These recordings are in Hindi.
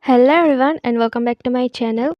Hello everyone and welcome back to my channel।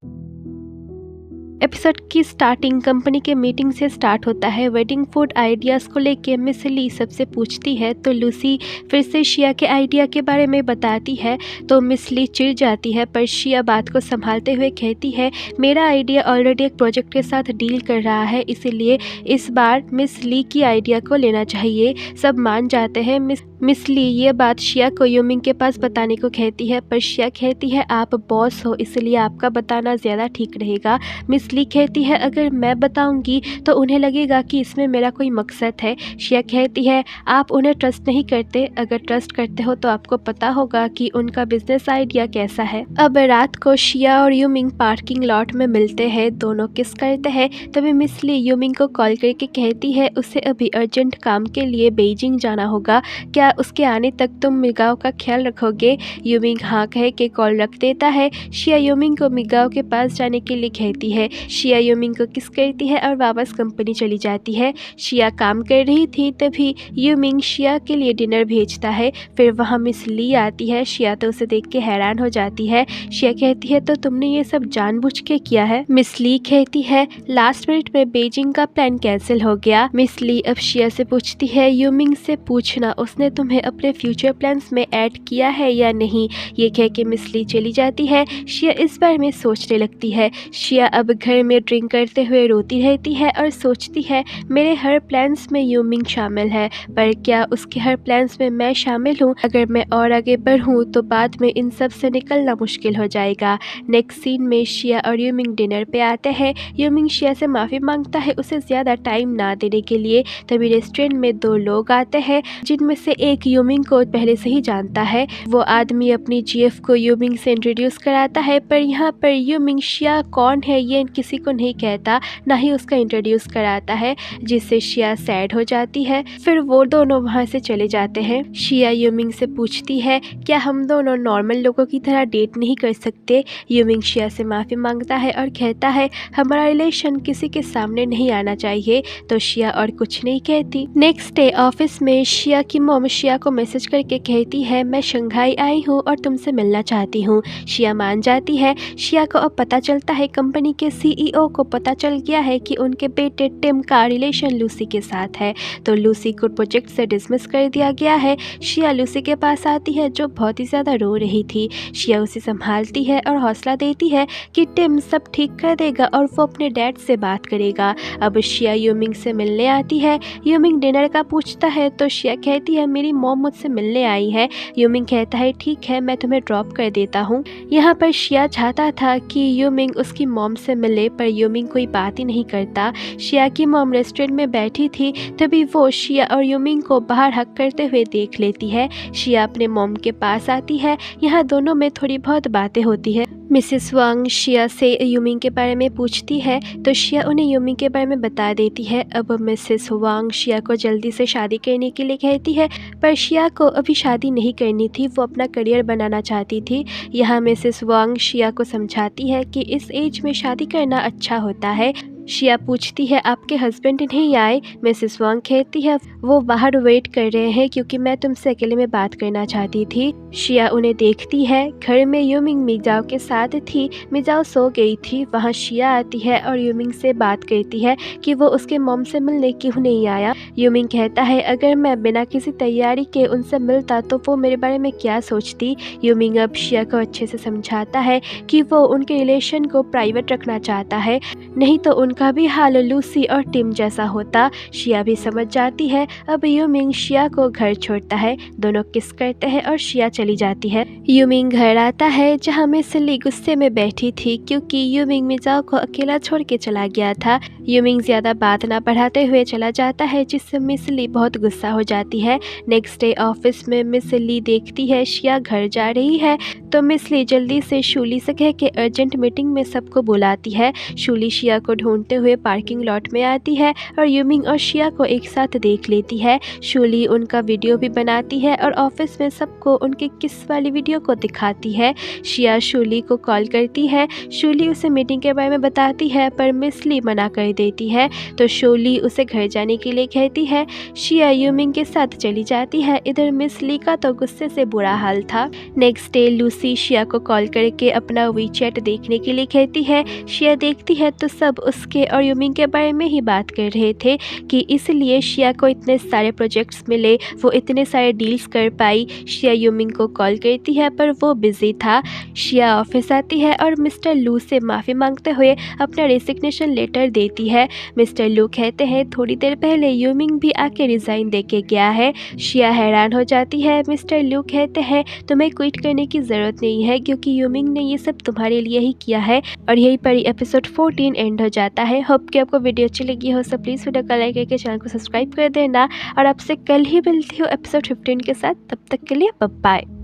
Episode की स्टार्टिंग कंपनी के मीटिंग से स्टार्ट होता है। वेडिंग फूड आइडियाज़ को लेके मिस ली सबसे पूछती है तो लूसी फिर से शिया के आइडिया के बारे में बताती है तो मिस ली चिढ़ जाती है, पर शिया बात को संभालते हुए कहती है मेरा आइडिया ऑलरेडी एक प्रोजेक्ट के साथ डील कर रहा है, इसीलिए इस बार मिस ली की आइडिया को लेना चाहिए। सब मान जाते हैं। मिस ली ये बात शिया को यूमिंग के पास बताने को कहती है, पर शिया कहती है आप बॉस हो इसलिए आपका बताना ज़्यादा ठीक रहेगा। मिस ली कहती है अगर मैं बताऊंगी तो उन्हें लगेगा कि इसमें मेरा कोई मकसद है। शिया कहती है आप उन्हें ट्रस्ट नहीं करते, अगर ट्रस्ट करते हो तो आपको पता होगा कि उनका बिजनेस आइडिया कैसा है। अब रात को शिया और यूमिंग पार्किंग लॉट में मिलते हैं, दोनों किस करते हैं। तभी मिस ली यूमिंग को कॉल करके कहती है उसे अभी अर्जेंट काम के लिए बीजिंग जाना होगा, क्या उसके आने तक तुम मिगाओ का ख्याल रखोगे। यूमिंग हाँ कह के कॉल रख देता है। शिया यूमिंग को मिगाओ के पास जाने के लिए कहती है। शिया यूमिंग को किस करती है और वापस कंपनी चली जाती है। शिया काम कर रही थी तभी यूमिंग शिया के लिए डिनर भेजता है। फिर वहाँ मिस ली आती है। शिया तो उसे देख के हैरान हो जाती है। शिया कहती है तो तुमने ये सब जानबूझ के किया है। मिस ली कहती है लास्ट मिनट में बीजिंग का प्लान कैंसिल हो गया। मिस ली अब शिया से पूछती है यूमिंग से पूछना उसने तुम्हें अपने फ्यूचर प्लान्स में ऐड किया है या नहीं। ये कह के मिस ली चली जाती है। शिया इस बारे में सोचने लगती है। शिया अब घर में ड्रिंक करते हुए रोती रहती है और सोचती है मेरे हर प्लान्स में यूमिंग शामिल है, पर क्या उसके हर प्लान्स में मैं शामिल हूँ। अगर मैं और आगे बढ़ूँ तो बाद में इन सब से निकलना मुश्किल हो जाएगा। नेक्स्ट सीन में शिया और यूमिंग डिनर पे आते हैं। यूमिंग शिया से माफ़ी मांगता है उसे ज़्यादा टाइम ना देने के लिए। तभी रेस्टोरेंट में दो लोग आते हैं जिनमें से एक यूमिंग को पहले से ही जानता है। वो आदमी अपनी जीएफ को यूमिंग से इंट्रोड्यूस कराता है, पर यहाँ पर यूमिंग शिया कौन है ये किसी को नहीं कहता, ना ही उसका इंट्रोड्यूस कराता है, जिससे शिया सैड हो जाती है। फिर वो दोनों वहाँ से चले जाते हैं। शिया यूमिंग से पूछती है क्या हम दोनों नॉर्मल लोगों की तरह डेट नहीं कर सकते। यूमिंग शिया से माफ़ी मांगता है और कहता है हमारा रिलेशन किसी के सामने नहीं आना चाहिए। तो शिया और कुछ नहीं कहती। नेक्स्ट डे ऑफिस में शिया की मॉम शिया को मैसेज करके कहती है मैं शंघाई आई हूँ और तुमसे मिलना चाहती हूँ। शिया मान जाती है। शिया को अब पता चलता है कंपनी के सीईओ को पता चल गया है कि उनके बेटे टिम का रिलेशन लूसी के साथ है, तो लूसी को प्रोजेक्ट से डिसमिस कर दिया गया है। शिया लूसी के पास आती है जो बहुत ही ज़्यादा रो रही थी। शिया उसे संभालती है और हौसला देती है कि टिम सब ठीक कर देगा और वो अपने डैड से बात करेगा। अब शिया यूमिंग से मिलने आती है। यूमिंग डिनर का पूछता है तो शिया कहती है मेरी मॉम मुझसे मिलने आई है। यूमिंग कहता है ठीक है मैं तुम्हें ड्रॉप कर देता हूँ। यहाँ पर शिया चाहता था कि यूमिंग उसकी मॉम से मिले, पर यूमिंग कोई बात ही नहीं करता। शिया की मॉम रेस्टोरेंट में बैठी थी तभी वो शिया और यूमिंग को बाहर हक करते हुए देख लेती है। शिया अपने मॉम के पास आती है। यहाँ दोनों में थोड़ी बहुत बातें होती है। मिसेस वांग शिया से यूमिंग के बारे में पूछती है तो शिया उन्हें यूमिंग के बारे में बता देती है। अब मिसेस वांग शिया को जल्दी से शादी करने के लिए कहती है, पर शिया को अभी शादी नहीं करनी थी, वो अपना करियर बनाना चाहती थी। यहाँ मिसेस वांग शिया को समझाती है कि इस एज में शादी करना अच्छा होता है। शिया पूछती है आपके हस्बैंड नहीं आए। मिसेस वांग कहती है वो बाहर वेट कर रहे हैं क्योंकि मैं तुमसे अकेले में बात करना चाहती थी। शिया उन्हें देखती है। घर में यूमिंग मिजाओ के साथ थी। मिजाओ सो गई थी। वहाँ शिया आती है और यूमिंग से बात करती है कि वो उसके मॉम से मिलने क्यों नहीं आया। यूमिंग कहता है अगर मैं बिना किसी तैयारी के उनसे मिलता तो वो मेरे बारे में क्या सोचती। यूमिंग अब शिया को अच्छे से समझाता है कि वो उनके रिलेशन को प्राइवेट रखना चाहता है, नहीं तो उनका भी हाल लूसी और टिम जैसा होता। शिया भी समझ जाती है। अब यूमिंग शिया को घर छोड़ता है। दोनों किस करते हैं और शिया चली जाती है। यूमिंग घर आता है जहाँ मिस ली गुस्से में बैठी थी क्योंकि यूमिंग मिजाओ को अकेला छोड़ के चला गया था। यूमिंग ज़्यादा बात ना बढ़ाते हुए चला जाता है जिससे मिस ली बहुत गुस्सा हो जाती है। नेक्स्ट डे ऑफिस में मिस ली देखती है शिया घर जा रही है तो मिस ली जल्दी से शूली से कह के अर्जेंट मीटिंग में सबको बुलाती है। शूली शिया को ढूंढते हुए पार्किंग लॉट में आती है और यूमिंग और शिया को एक साथ देख लेती है। शूली उनका वीडियो भी बनाती है और ऑफिस में सबको उनके किस वाली वीडियो को दिखाती है। शिया शूली को कॉल करती है। शूली उसे मीटिंग के बारे में बताती है पर मिस ली मना कर देती है, तो शूली उसे घर जाने के लिए कहती है। शिया यूमिंग के साथ चली जाती है। इधर मिस ली का तो गुस्से से बुरा हाल था। नेक्स्ट डे लूसी लूसी शिया को कॉल करके अपना वीचैट देखने के लिए कहती है। शिया देखती है तो सब उसके और यूमिंग के बारे में ही बात कर रहे थे कि इसलिए शिया को इतने सारे प्रोजेक्ट्स मिले, वो इतने सारे डील्स कर पाई। शिया यूमिंग को कॉल करती है पर वो बिजी था। शिया ऑफिस आती है और मिस्टर लू से माफ़ी मांगते हुए अपना रेसिग्नेशन लेटर देती है। मिस्टर लू कहते हैं थोड़ी देर पहले यूमिंग भी आके रिज़ाइन दे के गया है। शिया हैरान हो जाती है। मिस्टर लू कहते हैं तुम्हें क्विट करने की ज़रूरत नहीं है क्योंकि यूमिंग ने ये सब तुम्हारे लिए ही किया है। और यहीं पर एपिसोड 14 एंड हो जाता है। होप कि आपको वीडियो अच्छी लगी हो, सो प्लीज़ वीडियो को लाइक करके चैनल को सब्सक्राइब कर देना और आपसे कल ही मिलती हूँ एपिसोड 15 के साथ। तब तक के लिए बाय बाय।